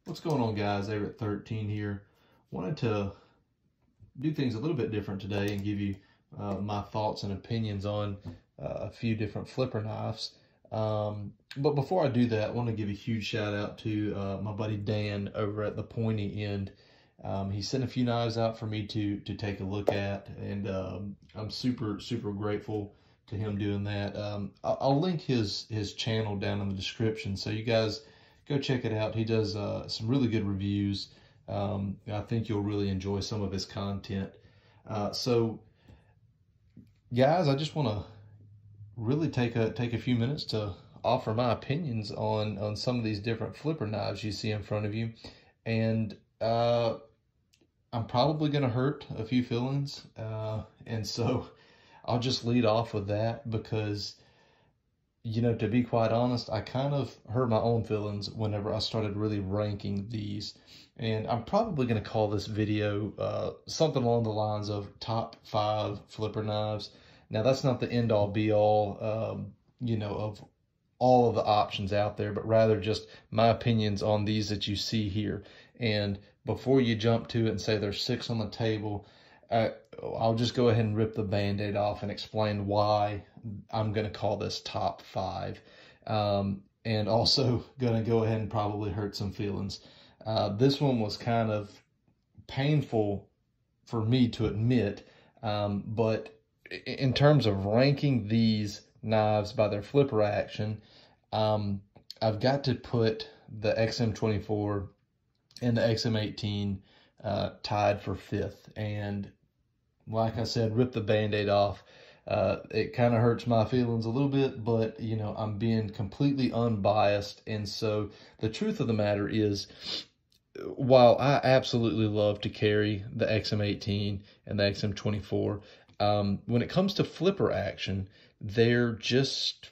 What's going on, guys? Over at 13 here. Wanted to do things a little bit different today and give you my thoughts and opinions on a few different flipper knives. But before I do that, I want to give a huge shout out to my buddy Dan over at the Pointy End. He sent a few knives out for me to take a look at, and I'm super grateful to him doing that. I'll link his channel down in the description, so you guys go check it out. He does some really good reviews. I think you'll really enjoy some of his content. So, guys, I just want to really take a few minutes to offer my opinions on some of these different flipper knives you see in front of you, and I'm probably going to hurt a few feelings, and so I'll just lead off with that because, you know, to be quite honest, I kind of hurt my own feelings whenever I started really ranking these. And I'm probably going to call this video something along the lines of top 5 flipper knives. Now, that's not the end-all be-all, you know, of all of the options out there, but rather just my opinions on these that you see here. And before you jump to it and say there's 6 on the table, I'll just go ahead and rip the Band-Aid off and explain why I'm going to call this top 5. And also going to go ahead and probably hurt some feelings. This one was kind of painful for me to admit, but in terms of ranking these knives by their flipper action, I've got to put the XM24 and the XM18 tied for 5th. And like I said, rip the Band-Aid off. It kind of hurts my feelings a little bit, but, you know, I'm being completely unbiased. And so the truth of the matter is, while I absolutely love to carry the XM18 and the XM24, when it comes to flipper action, they're just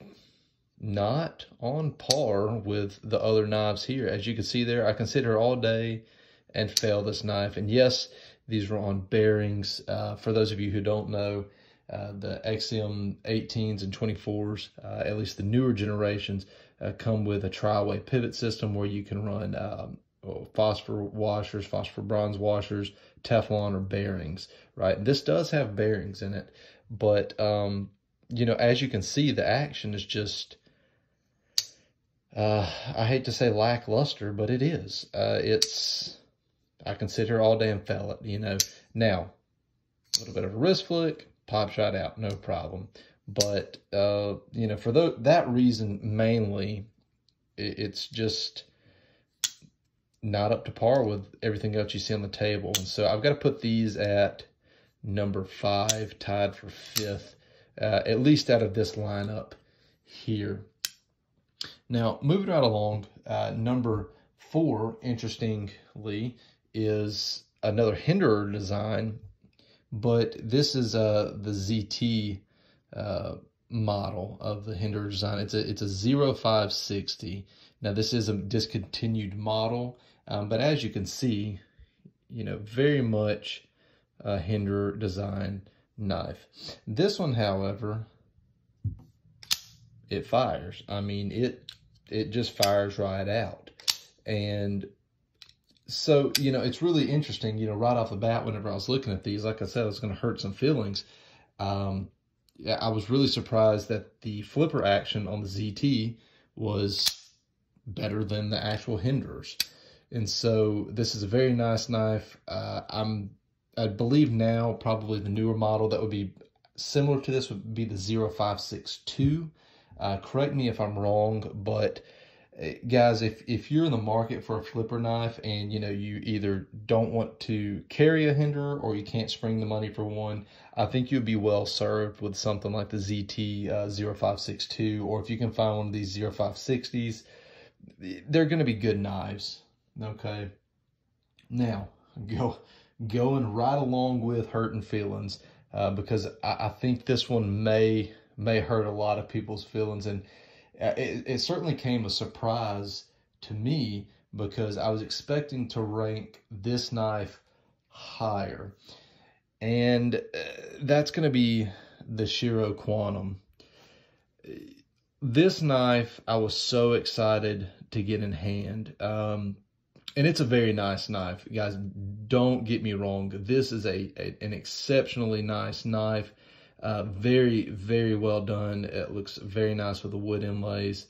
not on par with the other knives here. As you can see there, I consider all day and fail this knife. And yes, these were on bearings. For those of you who don't know, the XM18s and 24s, at least the newer generations, come with a tri-way pivot system where you can run phosphor washers, phosphor bronze washers, Teflon, or bearings, right? And this does have bearings in it, but, you know, as you can see, the action is just, I hate to say lackluster, but it is. I consider all day and fail it, you know. Now, a little bit of a wrist flick, pops right out, no problem. But, you know, for that reason mainly, it's just not up to par with everything else you see on the table. And so I've got to put these at number 5, tied for 5th, at least out of this lineup here. Now, moving right along, number 4, interestingly, is another Hinderer design, but this is the ZT model of the Hinderer design. It's a 0560. Now, this is a discontinued model, but as you can see, you know, very much a Hinderer design knife. This one, however, it fires. I mean, it just fires right out. And so, you know, it's really interesting, you know, right off the bat, whenever I was looking at these, like I said, I was going to hurt some feelings. I was really surprised that the flipper action on the ZT was better than the actual Hinderers. And so this is a very nice knife. I believe now probably the newer model that would be similar to this would be the 0562. Correct me if I'm wrong, but guys, if you're in the market for a flipper knife and, you know, you either don't want to carry a Hinderer or you can't spring the money for one, I think you'd be well served with something like the ZT 0562, or if you can find one of these 0560s, they're going to be good knives. Okay. Now, going right along with hurting feelings, because I think this one may hurt a lot of people's feelings, and it certainly came as a surprise to me because I was expecting to rank this knife higher. And that's going to be the Shiro Quantum. This knife, I was so excited to get in hand. And it's a very nice knife, guys. Don't get me wrong. This is an exceptionally nice knife. Very, very well done. It looks very nice with the wood inlays.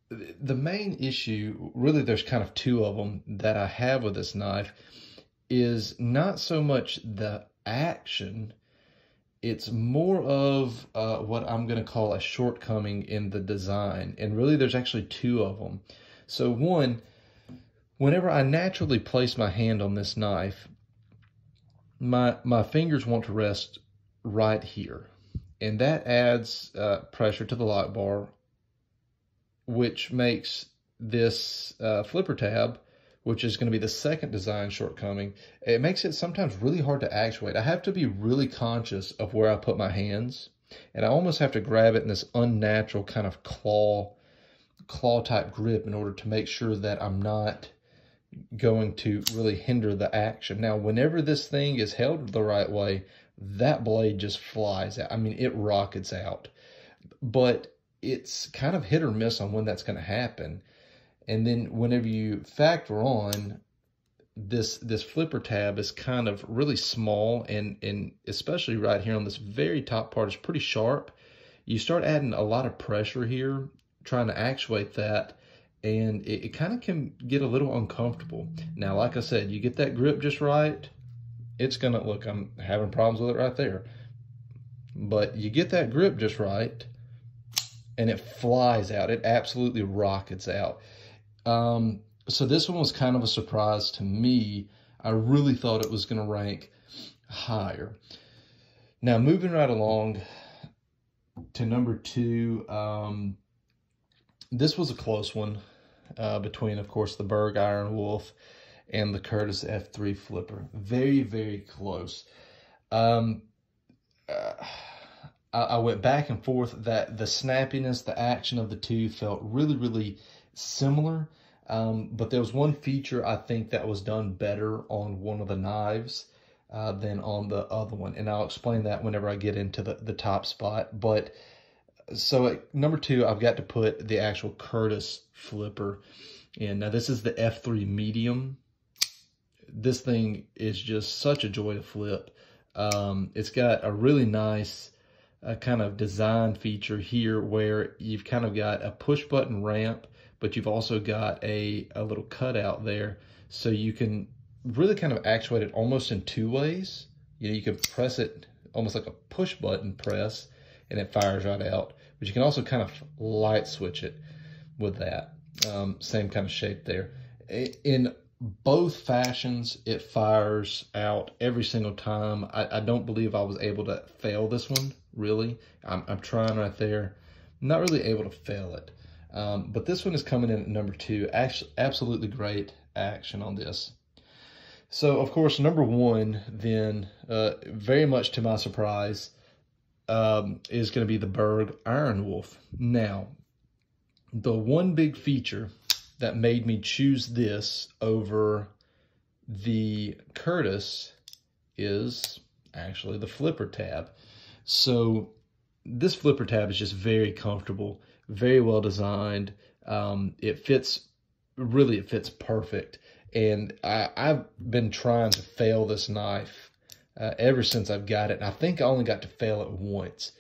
The main issue, really there's kind of two of them that I have with this knife, is not so much the action. It's more of what I'm going to call a shortcoming in the design. And really there's actually two of them. So one, whenever I naturally place my hand on this knife, my fingers want to rest right here. And that adds pressure to the lock bar, which makes this flipper tab, which is going to be the second design shortcoming, it makes it sometimes really hard to actuate. I have to be really conscious of where I put my hands, and I almost have to grab it in this unnatural kind of claw type grip in order to make sure that I'm not going to really hinder the action. Now, whenever this thing is held the right way, that blade just flies out. I mean, it rockets out. But it's kind of hit or miss on when that's going to happen. And then whenever you factor on this flipper tab is kind of really small, and especially right here on this very top part is pretty sharp, you start adding a lot of pressure here trying to actuate that, and it kind of can get a little uncomfortable. Now, like I said, you get that grip just right, it's gonna, look, I'm having problems with it right there, but you get that grip just right and it flies out. It absolutely rockets out. So this one was kind of a surprise to me. I really thought it was gonna rank higher. Now, moving right along to number two, this was a close one between, of course, the Berg Iron Wolf and the Curtis F3 Flipper. Very, very close. I went back and forth. That the snappiness, the action of the two felt really, really similar. But there was one feature I think that was done better on one of the knives than on the other one. And I'll explain that whenever I get into the top spot. But so at number two, I've got to put the actual Curtis Flipper in. Now, this is the F3 Medium. This thing is just such a joy to flip. It's got a really nice kind of design feature here where you've kind of got a push button ramp, but you've also got a little cutout there. So you can really kind of actuate it almost in two ways. You know, you can press it almost like a push button press and it fires right out. But you can also kind of light switch it with that. Same kind of shape there. In both fashions, it fires out every single time. I don't believe I was able to fail this one, really. I'm trying right there. I'm not really able to fail it. But this one is coming in at number two. Actually, absolutely great action on this. So, of course, number one, then, very much to my surprise, is going to be the Berg Iron Wolf. Now, the one big feature that made me choose this over the Curtis is actually the flipper tab. So this flipper tab is just very comfortable, very well designed. It fits perfect. And I've been trying to fail this knife ever since I've got it. And I think I only got to fail it once.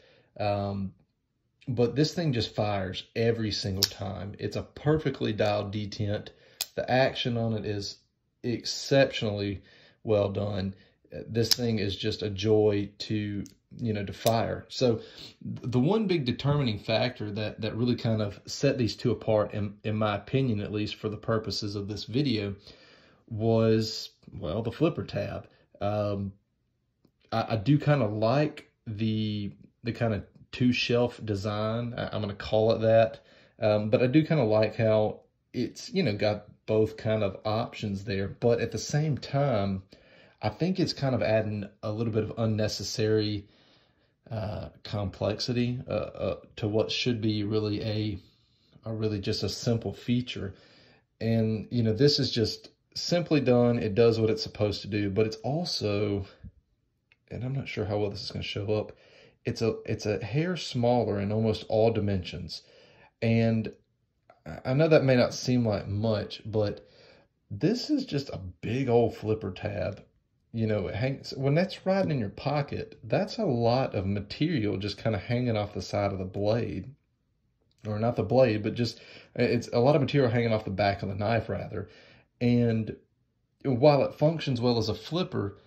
But this thing just fires every single time. It's a perfectly dialed detent. The action on it is exceptionally well done. This thing is just a joy to fire. So the one big determining factor that really kind of set these two apart, in my opinion, at least for the purposes of this video, was, well, the flipper tab. I do kind of like the kind of two-shelf design. I'm going to call it that. But I do kind of like how it's, got both kind of options there. But at the same time, I think it's kind of adding a little bit of unnecessary complexity to what should be really really just a simple feature. And, this is just simply done. It does what it's supposed to do, but it's also, and I'm not sure how well this is going to show up, it's a hair smaller in almost all dimensions. And I know that may not seem like much, but this is just a big old flipper tab. You know, it hangs, when that's riding in your pocket, that's a lot of material just kind of hanging off the side of the blade. Or not the blade, but just, it's a lot of material hanging off the back of the knife, rather. And while it functions well as a flipper,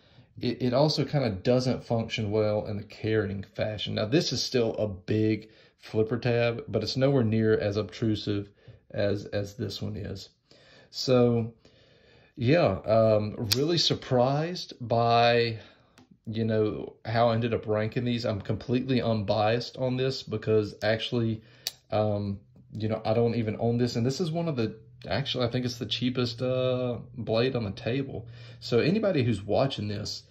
it also kind of doesn't function well in the carrying fashion. Now, this is still a big flipper tab, but it's nowhere near as obtrusive as this one is. So, yeah, really surprised by, you know, how I ended up ranking these. I'm completely unbiased on this because actually, you know, I don't even own this. And this is one of the, actually, I think it's the cheapest blade on the table. So anybody who's watching this,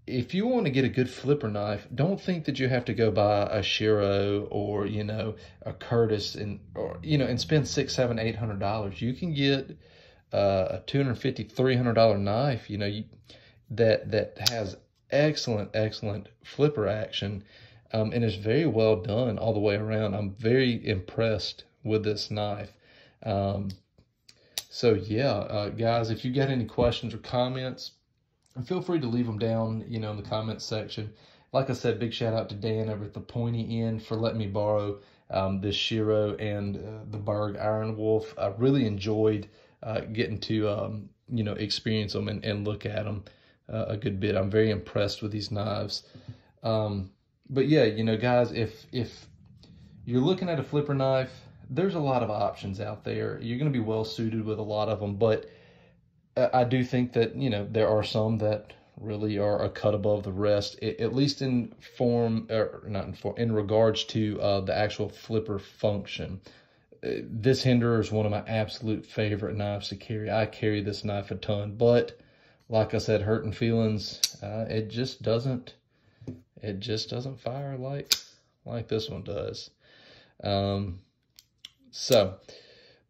if you want to get a good flipper knife, don't think that you have to go buy a Shiro or, you know, a Curtis or, you know, and spend $600, $700, $800. You can get a $250, $300 knife, you know, that has excellent flipper action, and is very well done all the way around. I'm very impressed with this knife. So yeah, guys, if you got any questions or comments, feel free to leave them down, you know, in the comments section. Like I said, big shout out to Dan over at the Pointy End for letting me borrow this Shiro and the Berg Iron Wolf. I really enjoyed getting to, you know, experience them and look at them a good bit. I'm very impressed with these knives. But yeah, you know, guys, if you're looking at a flipper knife, there's a lot of options out there. You're going to be well suited with a lot of them, but I do think that, you know, there are some that really are a cut above the rest, at least in form, or not in form, in regards to the actual flipper function. This Hinderer is one of my absolute favorite knives to carry. I carry this knife a ton, but like I said, hurting feelings, it just doesn't fire like this one does. So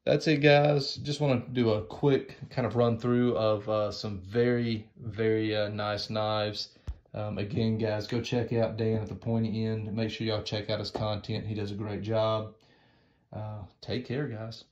that's it, guys. Just want to do a quick kind of run through of some very nice knives. Again, guys, go check out Dan at the Pointy End. Make sure y'all check out his content. He does a great job. Take care, guys.